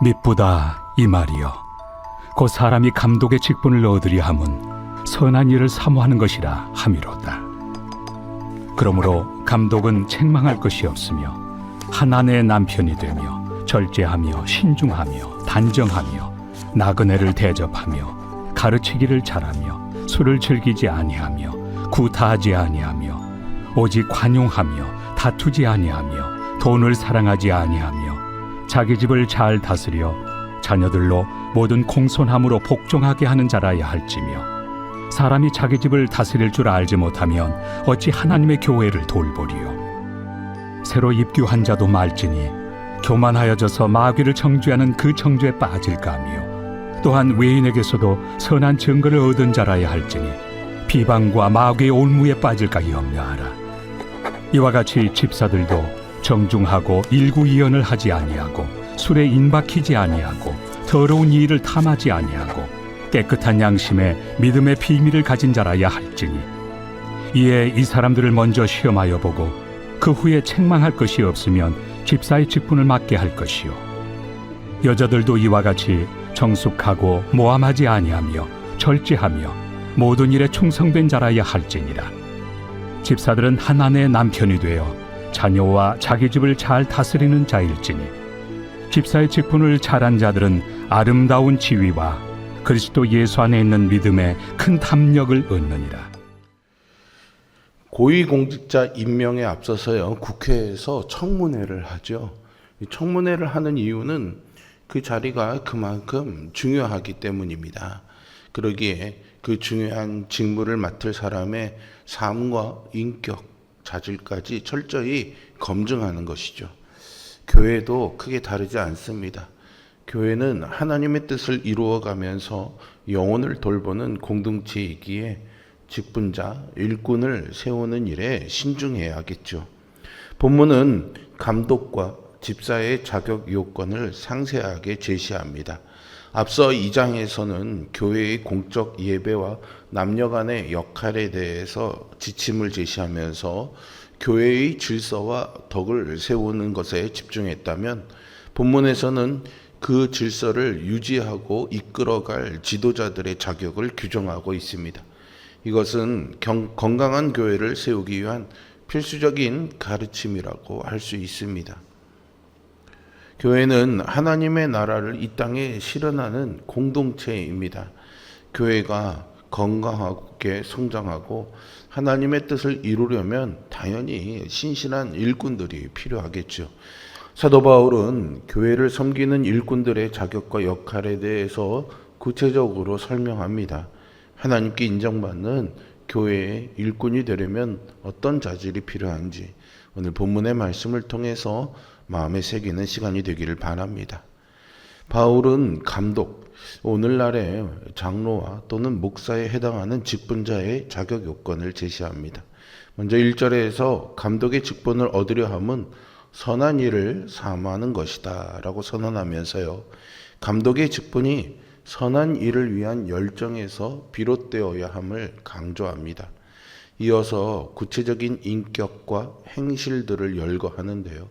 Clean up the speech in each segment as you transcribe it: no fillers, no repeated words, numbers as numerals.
미쁘다 이 말이여. 곧 사람이 감독의 직분을 얻으려 함은 선한 일을 사모하는 것이라 함이로다. 그러므로 감독은 책망할 것이 없으며 한 아내의 남편이 되며 절제하며 신중하며 단정하며 나그네를 대접하며 가르치기를 잘하며 술을 즐기지 아니하며 구타하지 아니하며 오직 관용하며 다투지 아니하며 돈을 사랑하지 아니하며 자기 집을 잘 다스려 자녀들로 모든 공손함으로 복종하게 하는 자라야 할지며 사람이 자기 집을 다스릴 줄 알지 못하면 어찌 하나님의 교회를 돌보리요. 새로 입교한 자도 말지니 교만하여져서 마귀를 정죄하는 그 정죄에 빠질까 하며 또한 외인에게서도 선한 증거를 얻은 자라야 할지니 비방과 마귀의 올무에 빠질까 염려하라. 이와 같이 집사들도 정중하고 일구이연을 하지 아니하고 술에 인박히지 아니하고 더러운 일을 탐하지 아니하고 깨끗한 양심에 믿음의 비밀을 가진 자라야 할지니 이에 이 사람들을 먼저 시험하여 보고 그 후에 책망할 것이 없으면 집사의 직분을 맡게 할 것이요. 여자들도 이와 같이 정숙하고 모함하지 아니하며 절제하며 모든 일에 충성된 자라야 할지니라. 집사들은 한 아내의 남편이 되어 자녀와 자기 집을 잘 다스리는 자일지니 집사의 직분을 잘한 자들은 아름다운 지위와 그리스도 예수 안에 있는 믿음에 큰 탐욕을 얻느니라. 고위공직자 임명에 앞서서요, 국회에서 청문회를 하죠. 이 청문회를 하는 이유는 그 자리가 그만큼 중요하기 때문입니다. 그러기에 그 중요한 직무를 맡을 사람의 삶과 인격, 자질까지 철저히 검증하는 것이죠. 교회도 크게 다르지 않습니다. 교회는 하나님의 뜻을 이루어가면서 영혼을 돌보는 공동체이기에 직분자, 일꾼을 세우는 일에 신중해야겠죠. 본문은 감독과 집사의 자격 요건을 상세하게 제시합니다. 앞서 2장에서는 교회의 공적 예배와 남녀 간의 역할에 대해서 지침을 제시하면서 교회의 질서와 덕을 세우는 것에 집중했다면 본문에서는 그 질서를 유지하고 이끌어갈 지도자들의 자격을 규정하고 있습니다. 이것은 건강한 교회를 세우기 위한 필수적인 가르침이라고 할 수 있습니다. 교회는 하나님의 나라를 이 땅에 실현하는 공동체입니다. 교회가 건강하게 성장하고 하나님의 뜻을 이루려면 당연히 신실한 일꾼들이 필요하겠죠. 사도 바울은 교회를 섬기는 일꾼들의 자격과 역할에 대해서 구체적으로 설명합니다. 하나님께 인정받는 교회의 일꾼이 되려면 어떤 자질이 필요한지 오늘 본문의 말씀을 통해서 마음에 새기는 시간이 되기를 바랍니다. 바울은 감독, 오늘날의 장로와 또는 목사에 해당하는 직분자의 자격 요건을 제시합니다. 먼저 1절에서 감독의 직분을 얻으려 함은 선한 일을 사모하는 것이다 라고 선언하면서요, 감독의 직분이 선한 일을 위한 열정에서 비롯되어야 함을 강조합니다. 이어서 구체적인 인격과 행실들을 열거하는데요,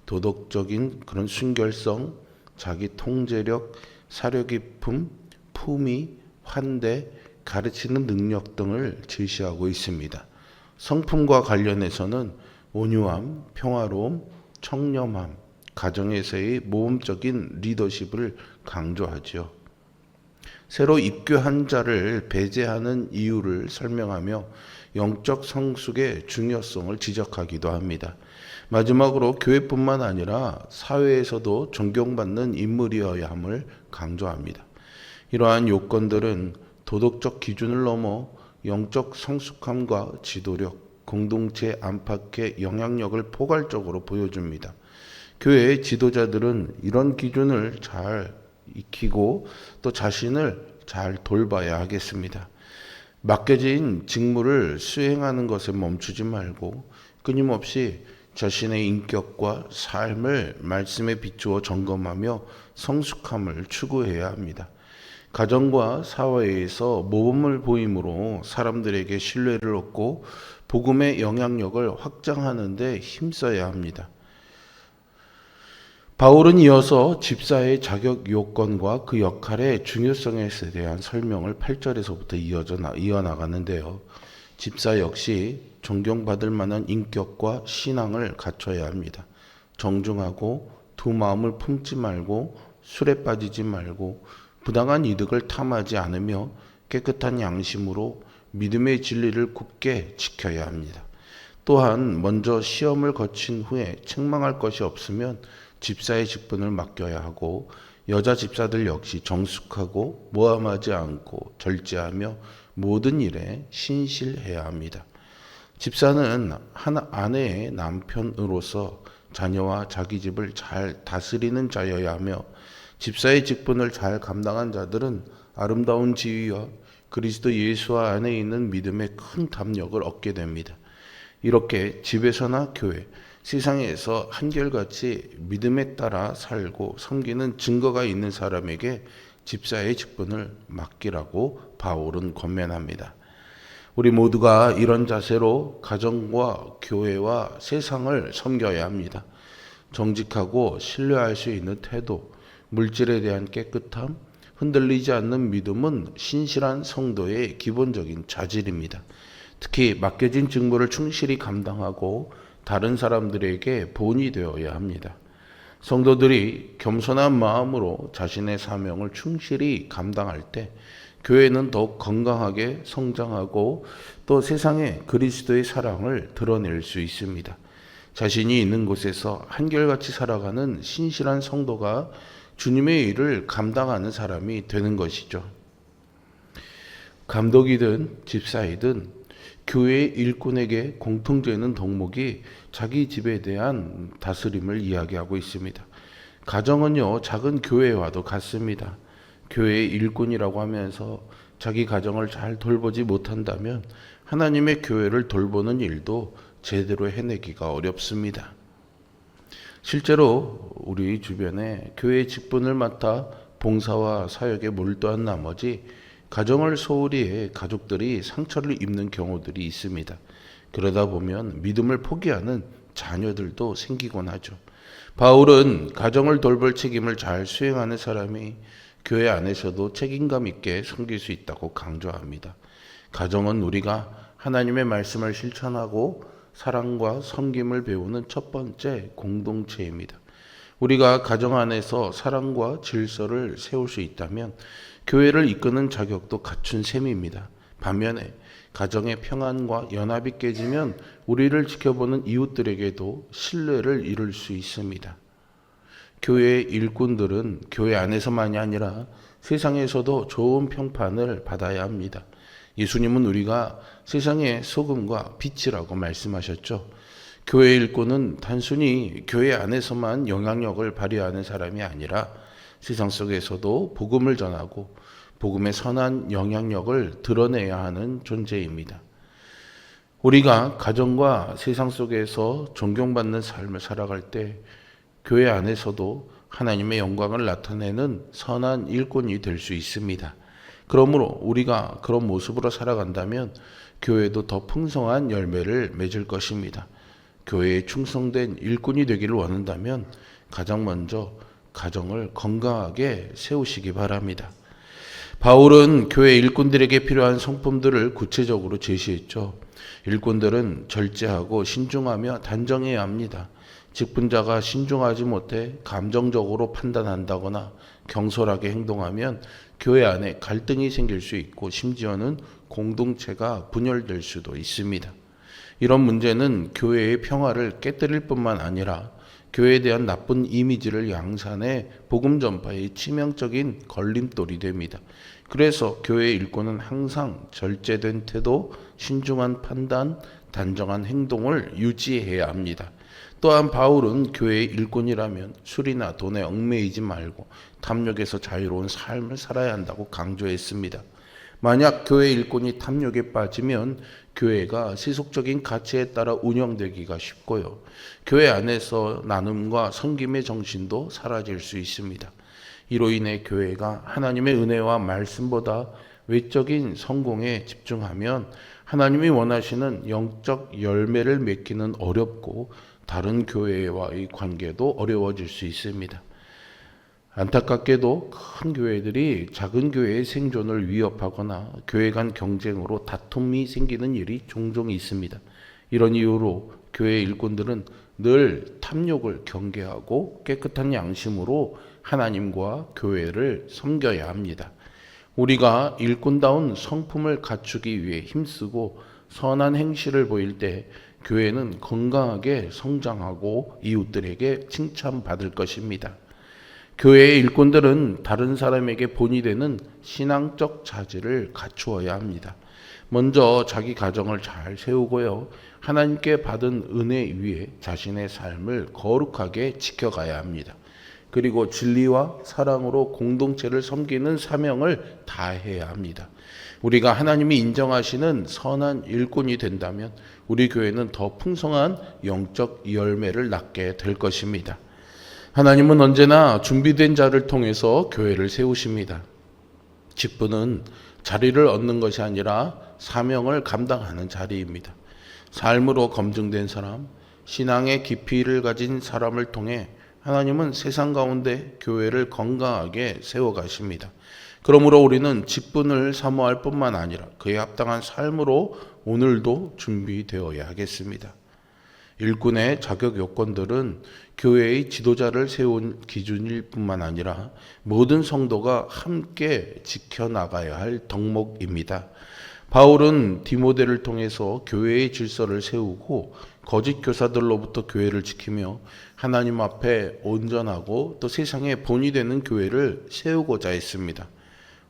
도덕적인 그런 순결성, 자기 통제력, 사려 깊음, 품위, 환대, 가르치는 능력 등을 제시하고 있습니다. 성품과 관련해서는 온유함, 평화로움, 청렴함, 가정에서의 모험적인 리더십을 강조하죠. 새로 입교한 자를 배제하는 이유를 설명하며 영적 성숙의 중요성을 지적하기도 합니다. 마지막으로 교회뿐만 아니라 사회에서도 존경받는 인물이어야 함을 강조합니다. 이러한 요건들은 도덕적 기준을 넘어 영적 성숙함과 지도력, 공동체 안팎의 영향력을 포괄적으로 보여줍니다. 교회의 지도자들은 이런 기준을 잘 익히고 또 자신을 잘 돌봐야 하겠습니다. 맡겨진 직무를 수행하는 것에 멈추지 말고 끊임없이 자신의 인격과 삶을 말씀에 비추어 점검하며 성숙함을 추구해야 합니다. 가정과 사회에서 모범을 보임으로 사람들에게 신뢰를 얻고 복음의 영향력을 확장하는 데 힘써야 합니다. 바울은 이어서 집사의 자격 요건과 그 역할의 중요성에 대한 설명을 8절에서부터 이어나가는데요. 집사 역시 존경받을 만한 인격과 신앙을 갖춰야 합니다. 정중하고 두 마음을 품지 말고 술에 빠지지 말고 부당한 이득을 탐하지 않으며 깨끗한 양심으로 믿음의 진리를 굳게 지켜야 합니다. 또한 먼저 시험을 거친 후에 책망할 것이 없으면 집사의 직분을 맡겨야 하고, 여자 집사들 역시 정숙하고 모함하지 않고 절제하며 모든 일에 신실해야 합니다. 집사는 한 아내의 남편으로서 자녀와 자기 집을 잘 다스리는 자여야 하며, 집사의 직분을 잘 감당한 자들은 아름다운 지위와 그리스도 예수 안에 있는 믿음의 큰 담력을 얻게 됩니다. 이렇게 집에서나 교회, 세상에서 한결같이 믿음에 따라 살고 섬기는 증거가 있는 사람에게 집사의 직분을 맡기라고 바울은 권면합니다. 우리 모두가 이런 자세로 가정과 교회와 세상을 섬겨야 합니다. 정직하고 신뢰할 수 있는 태도, 물질에 대한 깨끗함, 흔들리지 않는 믿음은 신실한 성도의 기본적인 자질입니다. 특히 맡겨진 직무를 충실히 감당하고 다른 사람들에게 본이 되어야 합니다. 성도들이 겸손한 마음으로 자신의 사명을 충실히 감당할 때 교회는 더욱 건강하게 성장하고 또 세상에 그리스도의 사랑을 드러낼 수 있습니다. 자신이 있는 곳에서 한결같이 살아가는 신실한 성도가 주님의 일을 감당하는 사람이 되는 것이죠. 감독이든 집사이든 교회의 일꾼에게 공통되는 덕목이 자기 집에 대한 다스림을 이야기하고 있습니다. 가정은요, 작은 교회와도 같습니다. 교회의 일꾼이라고 하면서 자기 가정을 잘 돌보지 못한다면 하나님의 교회를 돌보는 일도 제대로 해내기가 어렵습니다. 실제로 우리 주변에 교회의 직분을 맡아 봉사와 사역에 몰두한 나머지 가정을 소홀히 해 가족들이 상처를 입는 경우들이 있습니다. 그러다 보면 믿음을 포기하는 자녀들도 생기곤 하죠. 바울은 가정을 돌볼 책임을 잘 수행하는 사람이 교회 안에서도 책임감 있게 섬길 수 있다고 강조합니다. 가정은 우리가 하나님의 말씀을 실천하고 사랑과 섬김을 배우는 첫 번째 공동체입니다. 우리가 가정 안에서 사랑과 질서를 세울 수 있다면 교회를 이끄는 자격도 갖춘 셈입니다. 반면에 가정의 평안과 연합이 깨지면 우리를 지켜보는 이웃들에게도 신뢰를 잃을 수 있습니다. 교회의 일꾼들은 교회 안에서만이 아니라 세상에서도 좋은 평판을 받아야 합니다. 예수님은 우리가 세상의 소금과 빛이라고 말씀하셨죠. 교회 일꾼은 단순히 교회 안에서만 영향력을 발휘하는 사람이 아니라 세상 속에서도 복음을 전하고 복음의 선한 영향력을 드러내야 하는 존재입니다. 우리가 가정과 세상 속에서 존경받는 삶을 살아갈 때 교회 안에서도 하나님의 영광을 나타내는 선한 일꾼이 될 수 있습니다. 그러므로 우리가 그런 모습으로 살아간다면 교회도 더 풍성한 열매를 맺을 것입니다. 교회에 충성된 일꾼이 되기를 원한다면 가장 먼저 가정을 건강하게 세우시기 바랍니다. 바울은 교회 일꾼들에게 필요한 성품들을 구체적으로 제시했죠. 일꾼들은 절제하고 신중하며 단정해야 합니다. 직분자가 신중하지 못해 감정적으로 판단한다거나 경솔하게 행동하면 교회 안에 갈등이 생길 수 있고 심지어는 공동체가 분열될 수도 있습니다. 이런 문제는 교회의 평화를 깨뜨릴 뿐만 아니라 교회에 대한 나쁜 이미지를 양산해 복음 전파의 치명적인 걸림돌이 됩니다. 그래서 교회 일꾼은 항상 절제된 태도, 신중한 판단, 단정한 행동을 유지해야 합니다. 또한 바울은 교회의 일꾼이라면 술이나 돈에 얽매이지 말고 탐욕에서 자유로운 삶을 살아야 한다고 강조했습니다. 만약 교회 일꾼이 탐욕에 빠지면 교회가 세속적인 가치에 따라 운영되기가 쉽고요. 교회 안에서 나눔과 섬김의 정신도 사라질 수 있습니다. 이로 인해 교회가 하나님의 은혜와 말씀보다 외적인 성공에 집중하면 하나님이 원하시는 영적 열매를 맺기는 어렵고 다른 교회와의 관계도 어려워질 수 있습니다. 안타깝게도 큰 교회들이 작은 교회의 생존을 위협하거나 교회 간 경쟁으로 다툼이 생기는 일이 종종 있습니다. 이런 이유로 교회 일꾼들은 늘 탐욕을 경계하고 깨끗한 양심으로 하나님과 교회를 섬겨야 합니다. 우리가 일꾼다운 성품을 갖추기 위해 힘쓰고 선한 행실을 보일 때 교회는 건강하게 성장하고 이웃들에게 칭찬받을 것입니다. 교회의 일꾼들은 다른 사람에게 본이 되는 신앙적 자질을 갖추어야 합니다. 먼저 자기 가정을 잘 세우고요. 하나님께 받은 은혜 위에 자신의 삶을 거룩하게 지켜가야 합니다. 그리고 진리와 사랑으로 공동체를 섬기는 사명을 다해야 합니다. 우리가 하나님이 인정하시는 선한 일꾼이 된다면 우리 교회는 더 풍성한 영적 열매를 낳게 될 것입니다. 하나님은 언제나 준비된 자를 통해서 교회를 세우십니다. 직분은 자리를 얻는 것이 아니라 사명을 감당하는 자리입니다. 삶으로 검증된 사람, 신앙의 깊이를 가진 사람을 통해 하나님은 세상 가운데 교회를 건강하게 세워가십니다. 그러므로 우리는 직분을 사모할 뿐만 아니라 그에 합당한 삶으로 오늘도 준비되어야 하겠습니다. 일꾼의 자격 요건들은 교회의 지도자를 세운 기준일 뿐만 아니라 모든 성도가 함께 지켜나가야 할 덕목입니다. 바울은 디모데를 통해서 교회의 질서를 세우고 거짓 교사들로부터 교회를 지키며 하나님 앞에 온전하고 또 세상에 본이 되는 교회를 세우고자 했습니다.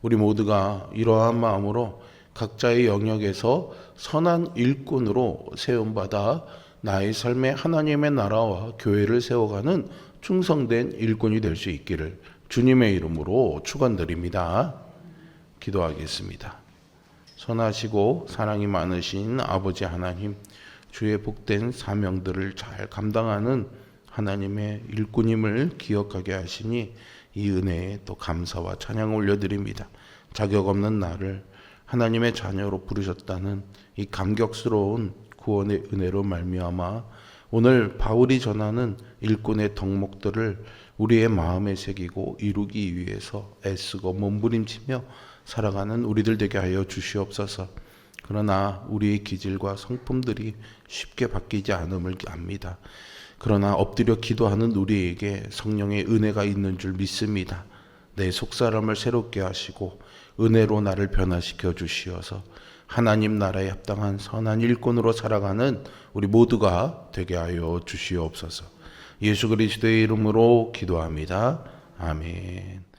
우리 모두가 이러한 마음으로 각자의 영역에서 선한 일꾼으로 세움받아 나의 삶에 하나님의 나라와 교회를 세워가는 충성된 일꾼이 될 수 있기를 주님의 이름으로 축원드립니다. 기도하겠습니다. 선하시고 사랑이 많으신 아버지 하나님, 주의 복된 사명들을 잘 감당하는 하나님의 일꾼임을 기억하게 하시니 이 은혜에 또 감사와 찬양을 올려드립니다. 자격 없는 나를 하나님의 자녀로 부르셨다는 이 감격스러운 구원의 은혜로 말미암아 오늘 바울이 전하는 일꾼의 덕목들을 우리의 마음에 새기고 이루기 위해서 애쓰고 몸부림치며 살아가는 우리들 되게 하여 주시옵소서. 그러나 우리의 기질과 성품들이 쉽게 바뀌지 않음을 압니다. 그러나 엎드려 기도하는 우리에게 성령의 은혜가 있는 줄 믿습니다. 내 속사람을 새롭게 하시고 은혜로 나를 변화시켜 주시어서 하나님 나라에 합당한 선한 일꾼으로 살아가는 우리 모두가 되게 하여 주시옵소서. 예수 그리스도의 이름으로 기도합니다. 아멘.